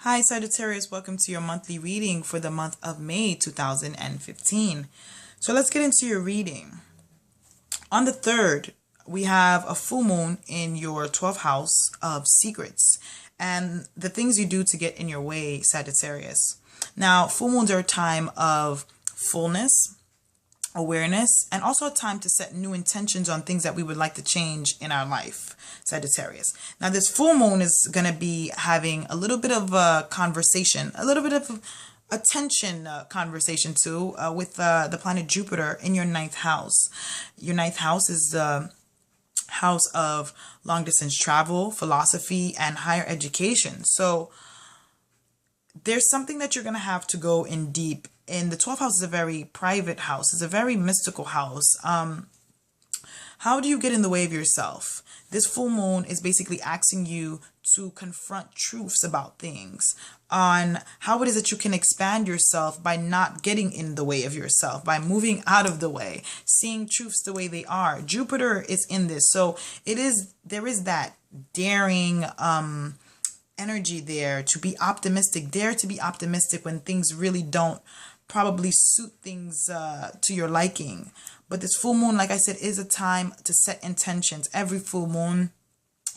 Hi Sagittarius, welcome to your monthly reading for the month of May 2015. So let's get into your reading. On the 3rd, we have a full moon in your 12th house of secrets and the things you do to get in your way, Sagittarius. Now, full moons are a time of fullness, awareness, and also a time to set new intentions on things that we would like to change in our life, Sagittarius. Now, this full moon is going to be having a little bit of a conversation, a little bit of a tension conversation too, with the planet Jupiter in your 9th house. Your 9th house is the house of long distance travel, philosophy, and higher education. So there's something that you're going to have to go in deep. And the 12th house is a very private house. It's a very mystical house. How do you get in the way of yourself? This full moon is basically asking you to confront truths about things, on how it is that you can expand yourself by not getting in the way of yourself, by moving out of the way, seeing truths the way they are. Jupiter is in this. So there is that daring, energy there to be optimistic, dare to be optimistic when things really don't probably suit things to your liking. But this full moon, like I said, is a time to set intentions. Every full moon,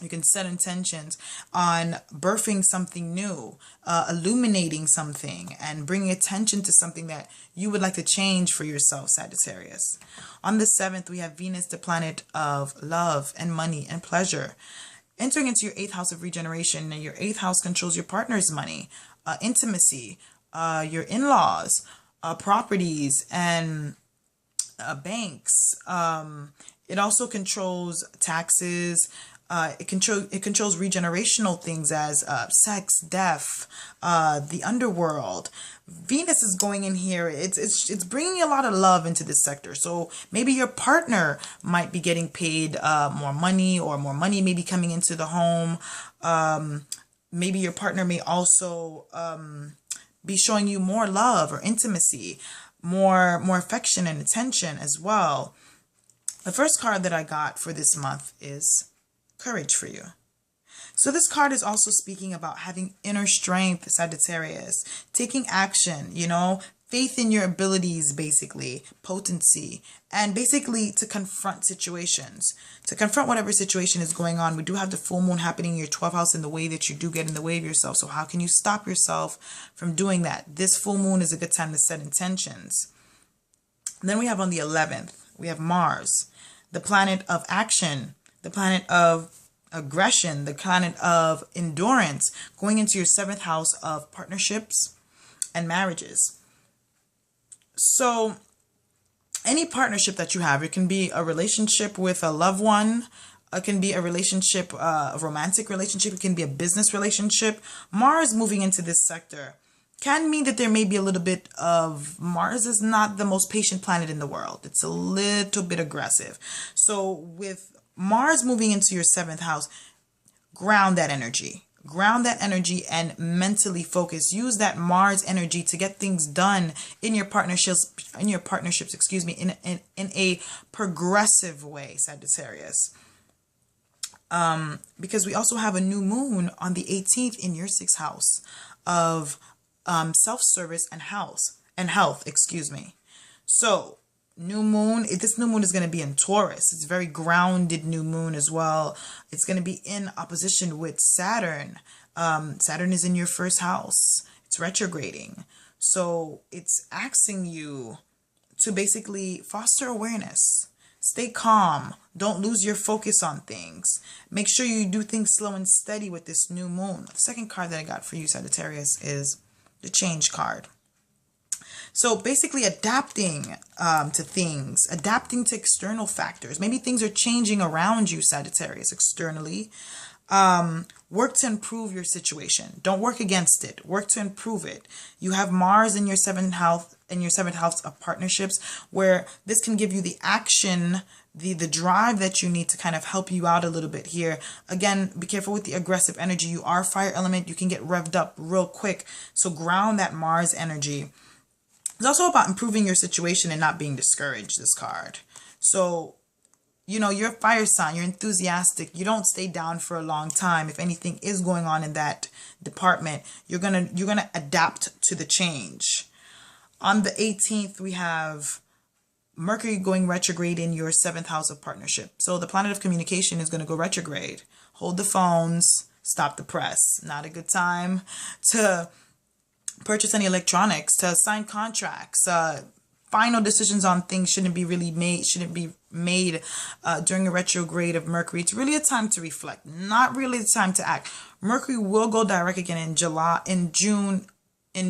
you can set intentions on birthing something new, illuminating something, and bringing attention to something that you would like to change for yourself, Sagittarius. On the 7th, we have Venus, the planet of love and money and pleasure, entering into your 8th house of regeneration. And your 8th house controls your partner's money, intimacy, your in-laws, properties, and banks. It also controls taxes. It controls regenerational things as sex, death, the underworld. Venus is going in here. It's bringing a lot of love into this sector. So maybe your partner might be getting paid more money, or more money may be coming into the home. Maybe your partner may also be showing you more love or intimacy, more affection and attention as well. The first card that I got for this month is courage for you. So this card is also speaking about having inner strength, Sagittarius, taking action, faith in your abilities, basically, potency, and basically to confront situations, to confront whatever situation is going on. We do have the full moon happening in your 12th house in the way that you do get in the way of yourself. So how can you stop yourself from doing that? This full moon is a good time to set intentions. And then we have on the 11th, we have Mars, the planet of action, the planet of aggression, the planet of endurance, going into your 7th house of partnerships and marriages. So any partnership that you have, it can be a relationship with a loved one, it can be a relationship, a romantic relationship, it can be a business relationship. Mars moving into this sector can mean that there may be a little bit of, Mars is not the most patient planet in the world. It's a little bit aggressive. So with Mars moving into your 7th house, ground that energy. Ground that energy and mentally focus. Use that Mars energy to get things done in your partnerships, in a progressive way, Sagittarius. Because we also have a new moon on the 18th in your 6th house of self-service and health, So new moon, this new moon is going to be in Taurus. It's a very grounded new moon as well. It's going to be in opposition with Saturn. Saturn is in your 1st house. It's retrograding. So it's asking you to basically foster awareness. Stay calm. Don't lose your focus on things. Make sure you do things slow and steady with this new moon. The second card that I got for you, Sagittarius, is the Change card. So basically adapting to things, adapting to external factors. Maybe things are changing around you, Sagittarius, externally. Work to improve your situation. Don't work against it. Work to improve it. You have Mars in your 7th house of partnerships, where this can give you the action, the drive that you need to kind of help you out a little bit here. Again, be careful with the aggressive energy. You are fire element. You can get revved up real quick. So ground that Mars energy. It's also about improving your situation and not being discouraged, this card. So you're a fire sign, you're enthusiastic, you don't stay down for a long time. If anything is going on in that department, you're gonna adapt to the change. On the 18th, we have Mercury going retrograde in your 7th house of partnership. So the planet of communication is going to go retrograde. Hold the phones, stop the press. Not a good time to purchase any electronics, to sign contracts. Final decisions on things shouldn't be made during a retrograde of Mercury. It's really a time to reflect, not really the time to act. Mercury will go direct again in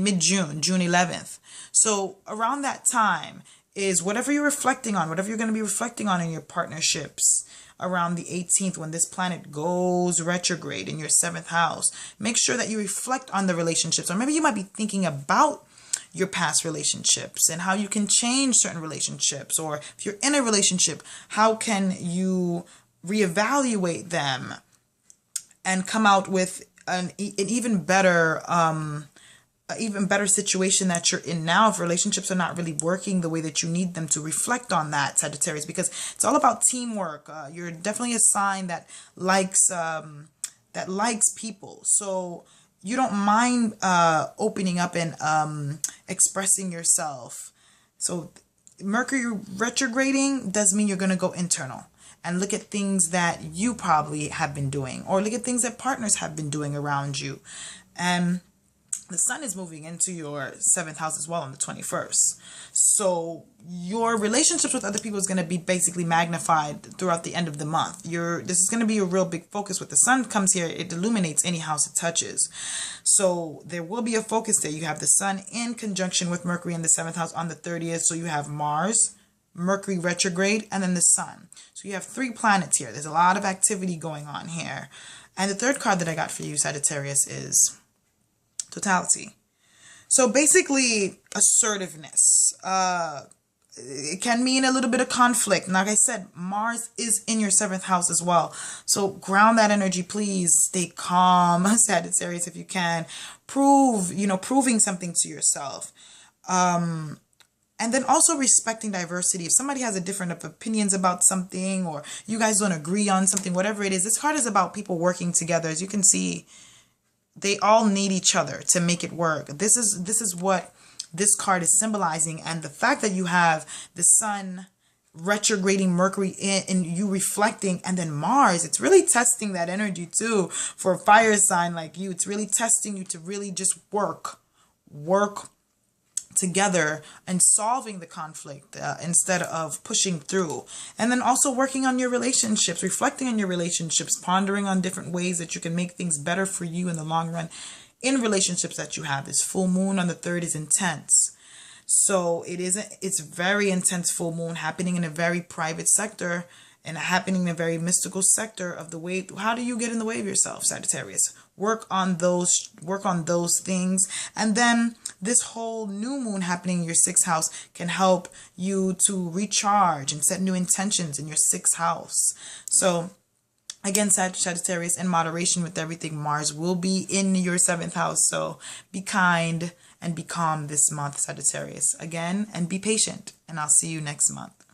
mid-June, June 11th. So around that time is whatever you're reflecting on, whatever you're going to be reflecting on in your partnerships around the 18th, when this planet goes retrograde in your 7th house. Make sure that you reflect on the relationships, or maybe you might be thinking about your past relationships and how you can change certain relationships, or if you're in a relationship, how can you reevaluate them and come out with an even better situation that you're in now. If relationships are not really working the way that you need them to, reflect on that, Sagittarius, because it's all about teamwork. You're definitely a sign that likes people, so you don't mind opening up and expressing yourself. So Mercury retrograding does mean you're going to go internal and look at things that you probably have been doing, or look at things that partners have been doing around you. And the sun is moving into your 7th house as well on the 21st. So your relationships with other people is going to be basically magnified throughout the end of the month. This is going to be a real big focus. With the sun comes here, it illuminates any house it touches. So there will be a focus there. You have the sun in conjunction with Mercury in the 7th house on the 30th. So you have Mars, Mercury retrograde, and then the sun. So you have 3 planets here. There's a lot of activity going on here. And the third card that I got for you, Sagittarius, is totality. So basically, assertiveness. It can mean a little bit of conflict. Like I said, Mars is in your 7th house as well. So ground that energy, please. Stay calm, Sagittarius, if you can. Proving something to yourself. And then also respecting diversity. If somebody has a different opinions about something, or you guys don't agree on something, whatever it is, this card is about people working together. As you can see, they all need each other to make it work. This is what this card is symbolizing. And the fact that you have the sun retrograding, Mercury in you reflecting, and then Mars, it's really testing that energy too. For a fire sign like you, it's really testing you to really just work together and solving the conflict instead of pushing through. And then also working on your relationships, reflecting on your relationships, pondering on different ways that you can make things better for you in the long run in relationships that you have. This full moon on the 3rd is intense. So it's very intense full moon happening in a very private sector and happening in a very mystical sector of the way. How do you get in the way of yourself, Sagittarius? Work on those things. And then this whole new moon happening in your 6th house can help you to recharge and set new intentions in your 6th house. So again, Sagittarius, in moderation with everything. Mars will be in your 7th house. So be kind and be calm this month, Sagittarius. Again, and be patient. And I'll see you next month.